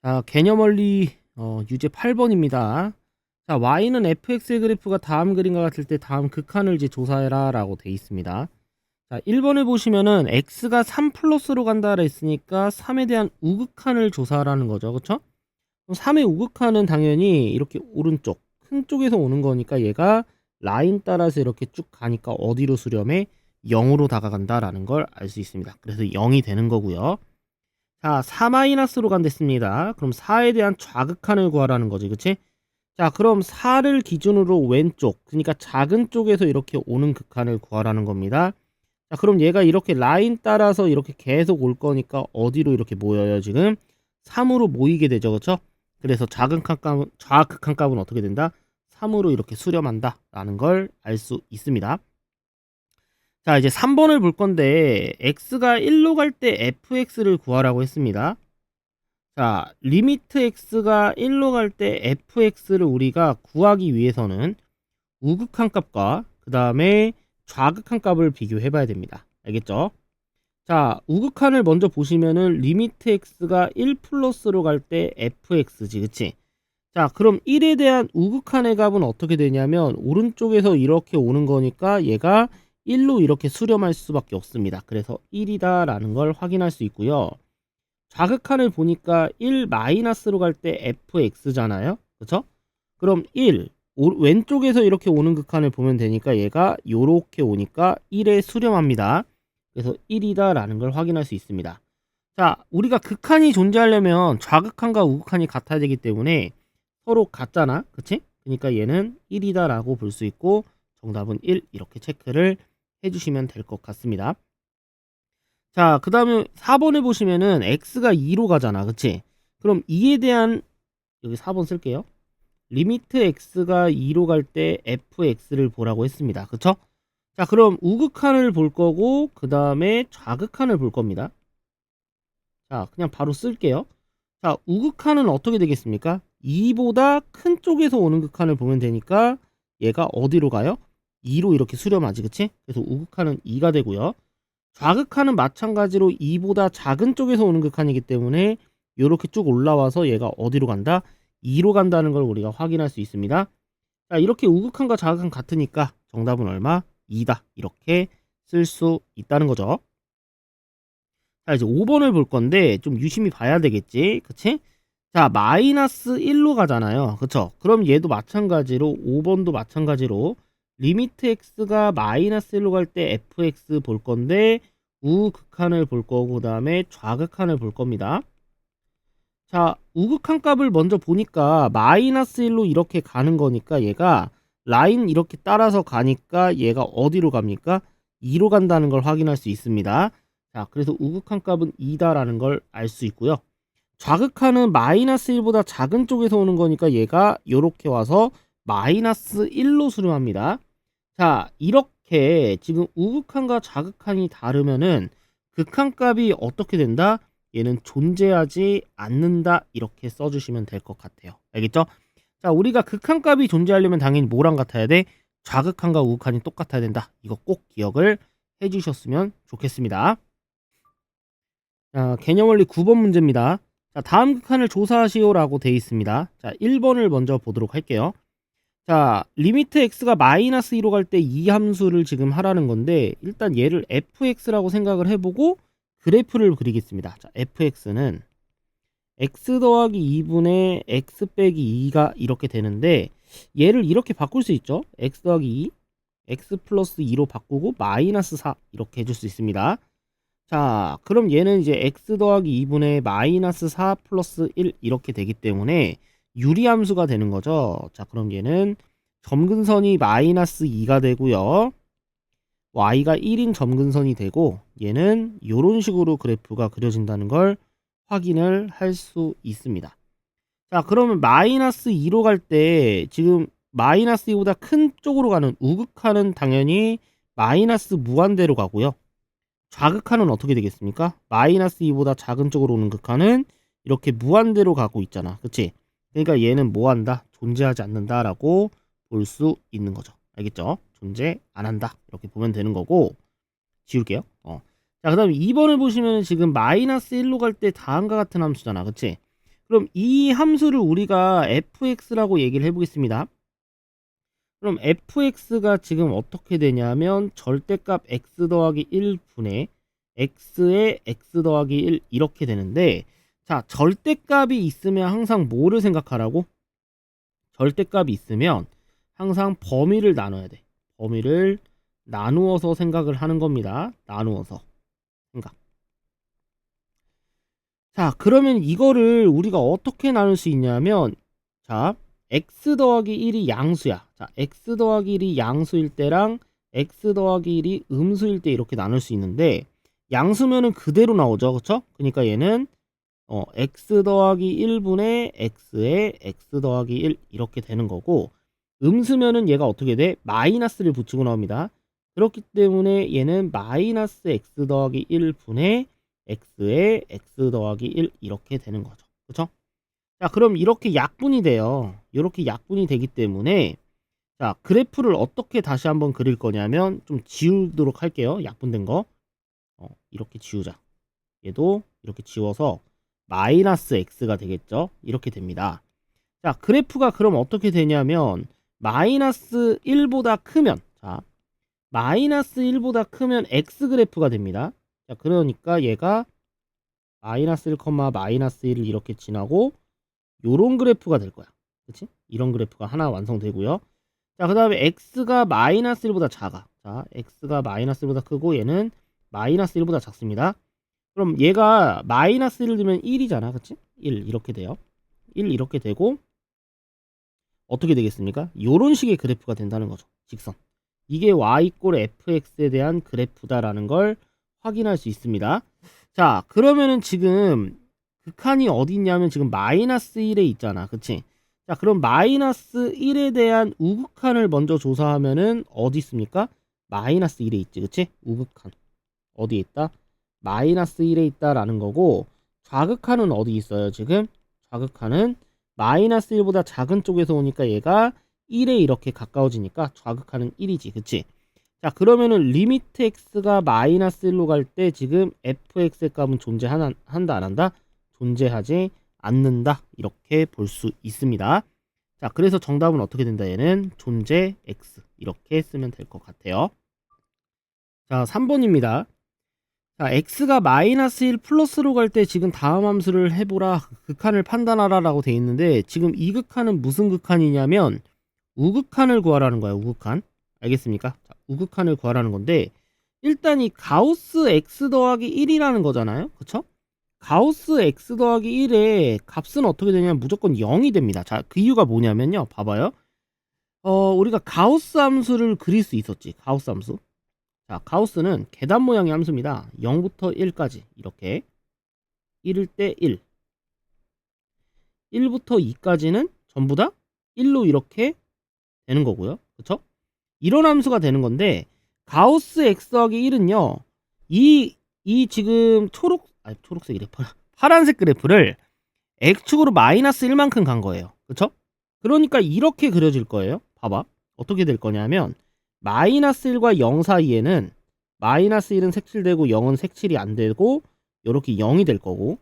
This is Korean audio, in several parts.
자, 개념 원리 유제 8번입니다. 자, y는 fx의 그래프가 다음 그림과 같을 때 다음 극한을 이제 조사해라 라고 돼 있습니다. 자, 1번을 보시면은 x가 3 플러스로 간다라 했으니까 3에 대한 우극한을 조사하라는 거죠. 그쵸? 그럼 3의 우극한은 당연히 이렇게 오른쪽 큰 쪽에서 오는 거니까 얘가 라인 따라서 이렇게 쭉 가니까 어디로 수렴해? 0으로 다가간다라는 걸 알 수 있습니다. 그래서 0이 되는 거고요. 자, 4-로 간댔습니다. 그럼 4에 대한 좌극한을 구하라는 거지, 그치? 자, 그럼 4를 기준으로 왼쪽, 그러니까 작은 쪽에서 이렇게 오는 극한을 구하라는 겁니다. 자, 그럼 얘가 이렇게 라인 따라서 이렇게 계속 올 거니까 어디로 이렇게 모여요, 지금? 3으로 모이게 되죠, 그쵸? 그래서 좌극한 값은 어떻게 된다? 3으로 이렇게 수렴한다 라는 걸 알 수 있습니다. 자, 이제 3번을 볼 건데 x가 1로 갈 때 fx를 구하라고 했습니다. 자, 리미트 x가 1로 갈 때 fx를 우리가 구하기 위해서는 우극한 값과 그 다음에 좌극한 값을 비교해 봐야 됩니다. 알겠죠? 자, 우극한을 먼저 보시면은 리미트 x가 1 플러스로 갈 때 fx지, 그치? 자, 그럼 1에 대한 우극한의 값은 어떻게 되냐면 오른쪽에서 이렇게 오는 거니까 얘가 1로 이렇게 수렴할 수밖에 없습니다. 그래서 1이다 라는 걸 확인할 수 있고요. 좌극한을 보니까 1 마이너스로 갈 때 fx잖아요. 그쵸? 그럼 1 왼쪽에서 이렇게 오는 극한을 보면 되니까 얘가 요렇게 오니까 1에 수렴합니다. 그래서 1이다 라는 걸 확인할 수 있습니다. 자, 우리가 극한이 존재하려면 좌극한과 우극한이 같아야 되기 때문에 서로 같잖아. 그치? 그러니까 얘는 1이다 라고 볼 수 있고 정답은 1 이렇게 체크를 해주시면 될 것 같습니다. 자, 그 다음에 4번에 보시면은 x가 2로 가잖아. 그치? 그럼 2에 대한 여기 4번 쓸게요. 리미트 x가 2로 갈 때 fx를 보라고 했습니다. 그쵸? 자, 그럼 우극한을 볼 거고 그 다음에 좌극한을 볼 겁니다. 자, 그냥 바로 쓸게요. 자, 우극한은 어떻게 되겠습니까? 2보다 큰 쪽에서 오는 극한을 보면 되니까 얘가 어디로 가요? 2로 이렇게 수렴하지, 그치? 그래서 우극한은 2가 되고요. 좌극한은 마찬가지로 2보다 작은 쪽에서 오는 극한이기 때문에 이렇게 쭉 올라와서 얘가 어디로 간다? 2로 간다는 걸 우리가 확인할 수 있습니다. 자, 이렇게 우극한과 좌극한 같으니까 정답은 얼마? 2다. 이렇게 쓸 수 있다는 거죠. 자, 이제 5번을 볼 건데 좀 유심히 봐야 되겠지. 그치? 자, 마이너스 1로 가잖아요. 그쵸? 그럼 얘도 마찬가지로 5번도 마찬가지로 리미트 x가 마이너스 1로 갈 때 fx 볼 건데 우극한을 볼 거고 그 다음에 좌극한을 볼 겁니다. 자, 우극한 값을 먼저 보니까 마이너스 1로 이렇게 가는 거니까 얘가 라인 이렇게 따라서 가니까 얘가 어디로 갑니까? 2로 간다는 걸 확인할 수 있습니다. 자, 그래서 우극한 값은 2다라는 걸 알 수 있고요. 좌극한은 마이너스 1보다 작은 쪽에서 오는 거니까 얘가 이렇게 와서 마이너스 1로 수렴합니다. 자, 이렇게 지금 우극한과 좌극한이 다르면은 극한값이 어떻게 된다? 얘는 존재하지 않는다 이렇게 써주시면 될 것 같아요. 알겠죠? 자, 우리가 극한값이 존재하려면 당연히 뭐랑 같아야 돼? 좌극한과 우극한이 똑같아야 된다. 이거 꼭 기억을 해주셨으면 좋겠습니다. 자, 개념원리 9번 문제입니다. 자, 다음 극한을 조사하시오라고 되어 있습니다. 자, 1번을 먼저 보도록 할게요. 자, 리미트 x가 마이너스 2로 갈 때 이 함수를 지금 하라는 건데 일단 얘를 fx라고 생각을 해보고 그래프를 그리겠습니다. 자, fx는 x 더하기 2분의 x 빼기 2가 이렇게 되는데 얘를 이렇게 바꿀 수 있죠. x 더하기 2 x 플러스 2로 바꾸고 마이너스 4 이렇게 해줄 수 있습니다. 자, 그럼 얘는 이제 x 더하기 2분의 마이너스 4 플러스 1 이렇게 되기 때문에 유리함수가 되는 거죠. 자, 그럼 얘는 점근선이 마이너스 2가 되고요. y가 1인 점근선이 되고 얘는 이런 식으로 그래프가 그려진다는 걸 확인을 할 수 있습니다. 자, 그러면 마이너스 2로 갈 때 지금 마이너스 2보다 큰 쪽으로 가는 우극한은 당연히 마이너스 무한대로 가고요. 좌극한은 어떻게 되겠습니까? 마이너스 2보다 작은 쪽으로 오는 극한은 이렇게 무한대로 가고 있잖아. 그치? 그러니까 얘는 뭐한다? 존재하지 않는다라고 볼 수 있는 거죠. 알겠죠? 존재 안 한다. 이렇게 보면 되는 거고 지울게요. 자, 그 다음에 2번을 보시면 지금 마이너스 1로 갈 때 다음과 같은 함수잖아. 그치? 그럼 이 함수를 우리가 fx라고 얘기를 해보겠습니다. 그럼 fx가 지금 어떻게 되냐면 절대값 x 더하기 1분의 x의 x 더하기 1 이렇게 되는데, 자, 절대값이 있으면 항상 뭐를 생각하라고? 절대값이 있으면 항상 범위를 나눠야 돼. 범위를 나누어서 생각을 하는 겁니다. 나누어서 생각. 자, 그러면 이거를 우리가 어떻게 나눌 수 있냐면, 자, x 더하기 1이 양수야. 자, x 더하기 1이 양수일 때랑 x 더하기 1이 음수일 때 이렇게 나눌 수 있는데, 양수면은 그대로 나오죠. 그쵸? 그러니까 얘는 x 더하기 1분의 x에 x 더하기 1 이렇게 되는 거고, 음수면은 얘가 어떻게 돼? 마이너스를 붙이고 나옵니다. 그렇기 때문에 얘는 마이너스 x 더하기 1분의 x에 x 더하기 1 이렇게 되는 거죠. 그쵸? 자, 그럼 이렇게 약분이 돼요. 이렇게 약분이 되기 때문에, 자, 그래프를 어떻게 다시 한번 그릴 거냐면, 좀 지우도록 할게요. 약분된 거. 이렇게 지우자. 얘도 이렇게 지워서 마이너스 x가 되겠죠. 이렇게 됩니다. 자, 그래프가 그럼 어떻게 되냐면, 마이너스 1보다 크면, 자, 마이너스 1보다 크면 x 그래프가 됩니다. 자, 그러니까 얘가 마이너스 1, 마이너스 1을 이렇게 지나고 요런 그래프가 될 거야. 그치? 이런 그래프가 하나 완성되고요. 자, 그 다음에 x가 마이너스 1보다 작아. 자, x가 마이너스 1보다 크고 얘는 마이너스 1보다 작습니다. 그럼 얘가 마이너스 1을 두면 1이잖아. 그치? 1 이렇게 돼요. 1 이렇게 되고 어떻게 되겠습니까? 요런 식의 그래프가 된다는 거죠. 직선. 이게 y 꼴 fx에 대한 그래프다라는 걸 확인할 수 있습니다. 자, 그러면은 지금 극한이 어디 있냐면 지금 마이너스 1에 있잖아. 그치? 자, 그럼 마이너스 1에 대한 우극한을 먼저 조사하면은 어디 있습니까? 마이너스 1에 있지. 그치? 우극한. 어디에 있다? 마이너스 1에 있다라는 거고, 좌극한은 어디 있어요, 지금? 좌극한은 마이너스 1보다 작은 쪽에서 오니까 얘가 1에 이렇게 가까워지니까 좌극한은 1이지. 그치? 자, 그러면은 리미트 x가 마이너스 1로 갈 때 지금 fx의 값은 존재한다 안 한다? 존재하지 않는다. 이렇게 볼 수 있습니다. 자, 그래서 정답은 어떻게 된다? 얘는 존재 x 이렇게 쓰면 될 것 같아요. 자, 3번입니다. 자, x가 마이너스 1 플러스로 갈 때 지금 다음 함수를 해보라, 극한을 판단하라 라고 돼 있는데, 지금 이 극한은 무슨 극한이냐면 우극한을 구하라는 거야. 우극한. 알겠습니까? 자, 우극한을 구하라는 건데, 일단 이 가우스 x 더하기 1이라는 거잖아요. 그쵸? 가우스 x 더하기 1의 값은 어떻게 되냐면 무조건 0이 됩니다. 자, 그 이유가 뭐냐면요. 봐봐요. 우리가 가우스 함수를 그릴 수 있었지. 가우스 함수. 자, 가우스는 계단 모양의 함수입니다. 0부터 1까지 이렇게 1일 때 1, 1부터 2까지는 전부 다 1로 이렇게 되는 거고요. 그쵸? 이런 함수가 되는 건데, 가우스 x 더하기 1은요 이 지금 초록색이래. 파란색 그래프를 x축으로 마이너스 1만큼 간 거예요. 그쵸? 그러니까 이렇게 그려질 거예요. 봐봐. 어떻게 될 거냐면 마이너스 1과 0 사이에는 마이너스 1은 색칠되고 0은 색칠이 안 되고 이렇게 0이 될 거고,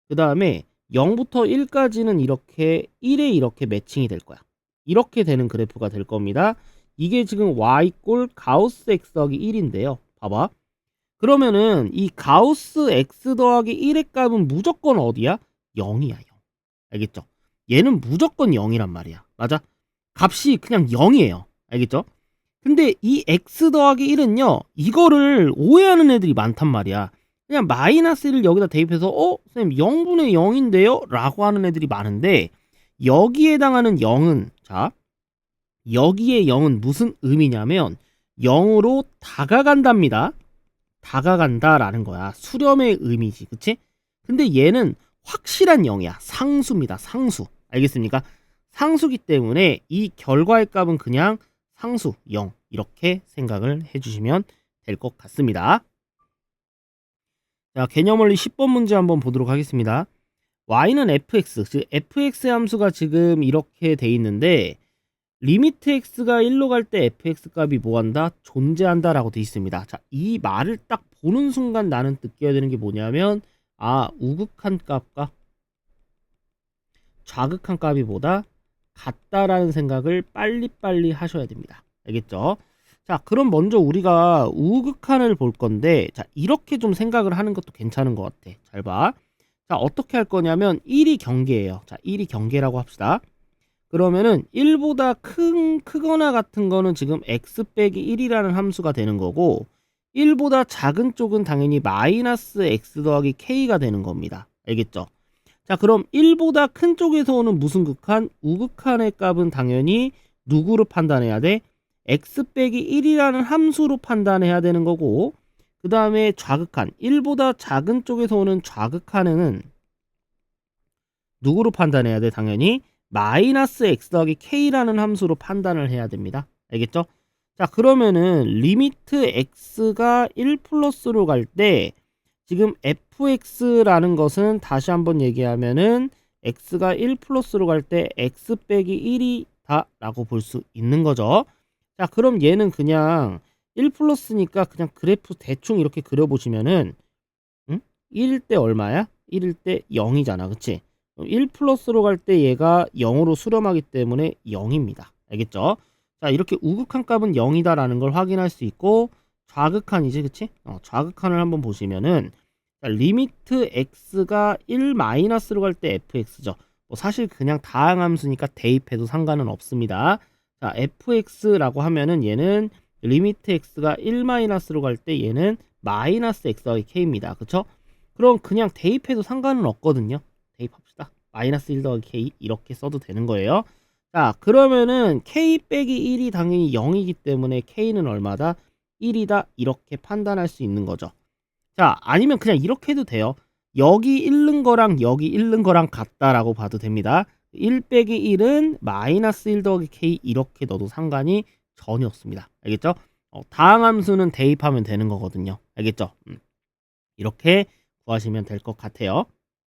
그 다음에 0부터 1까지는 이렇게 1에 이렇게 매칭이 될 거야. 이렇게 되는 그래프가 될 겁니다. 이게 지금 y 꼴 가우스 x 더하기 1인데요. 봐봐. 그러면은 이 가우스 x 더하기 1의 값은 무조건 어디야? 0이야. 0. 알겠죠? 얘는 무조건 0이란 말이야. 맞아? 값이 그냥 0이에요. 알겠죠? 근데 이 x 더하기 1은요, 이거를 오해하는 애들이 많단 말이야. 그냥 마이너스 1을 여기다 대입해서 선생님 0분의 0인데요? 라고 하는 애들이 많은데, 여기에 해당하는 0은, 자, 여기에 0은 무슨 의미냐면 0으로 다가간답니다. 다가간다라는 거야. 수렴의 의미지. 그치? 근데 얘는 확실한 0이야. 상수입니다. 상수. 알겠습니까? 상수기 때문에 이 결과의 값은 그냥 상수 0 이렇게 생각을 해주시면 될 것 같습니다. 자, 개념원리 10번 문제 한번 보도록 하겠습니다. y는 fx, 즉 fx의 함수가 지금 이렇게 돼 있는데, 리미트 x가 1로 갈 때 fx 값이 뭐한다? 존재한다 라고 돼 있습니다. 자, 이 말을 딱 보는 순간 나는 느껴야 되는 게 뭐냐면, 우극한 값과 좌극한 값이 보다 같다라는 생각을 빨리빨리 하셔야 됩니다. 알겠죠? 자, 그럼 먼저 우리가 우극한을 볼 건데, 자, 이렇게 좀 생각을 하는 것도 괜찮은 것 같아. 잘 봐. 자, 어떻게 할 거냐면 1이 경계예요. 자, 1이 경계라고 합시다. 그러면은 1보다 크거나 같은 거는 지금 x 빼기 1이라는 함수가 되는 거고, 1보다 작은 쪽은 당연히 마이너스 x 더하기 k가 되는 겁니다. 알겠죠? 자, 그럼 1보다 큰 쪽에서 오는 무슨 극한? 우극한의 값은 당연히 누구로 판단해야 돼? x 빼기 1이라는 함수로 판단해야 되는 거고, 그 다음에 좌극한 1보다 작은 쪽에서 오는 좌극한은 누구로 판단해야 돼? 당연히 마이너스 x 더하기 k라는 함수로 판단을 해야 됩니다. 알겠죠? 자, 그러면은 리미트 x가 1 플러스로 갈 때 지금 fx라는 것은 다시 한번 얘기하면은 x가 1 플러스로 갈 때 x 빼기 1이다 라고 볼 수 있는 거죠. 자, 그럼 얘는 그냥 1 플러스니까 그냥 그래프 대충 이렇게 그려보시면은 1일 때 얼마야? 1일 때 0이잖아. 그치? 1 플러스로 갈 때 얘가 0으로 수렴하기 때문에 0입니다. 알겠죠? 자, 이렇게 우극한 값은 0이다 라는 걸 확인할 수 있고, 좌극한이지, 그치? 좌극한을 한번 보시면은, 자, 리미트 x가 1 마이너스로 갈 때 fx죠. 뭐 사실 그냥 다항함수니까 대입해도 상관은 없습니다. 자, fx라고 하면은 얘는 리미트 x가 1 마이너스로 갈 때 얘는 마이너스 x 더하기 k입니다. 그쵸? 그럼 그냥 대입해도 상관은 없거든요. 대입합시다. 마이너스 1 더하기 k 이렇게 써도 되는 거예요. 자, 그러면은 k 빼기 1이 당연히 0이기 때문에 k는 얼마다? 1이다 이렇게 판단할 수 있는 거죠. 자, 아니면 그냥 이렇게 해도 돼요. 여기 잃는 거랑 여기 잃는 거랑 같다라고 봐도 됩니다. 1 빼기 1은 마이너스 1 더하기 k 이렇게 넣어도 상관이 전혀 없습니다. 알겠죠? 다항함수는 대입하면 되는 거거든요. 알겠죠? 이렇게 구하시면 될 것 같아요.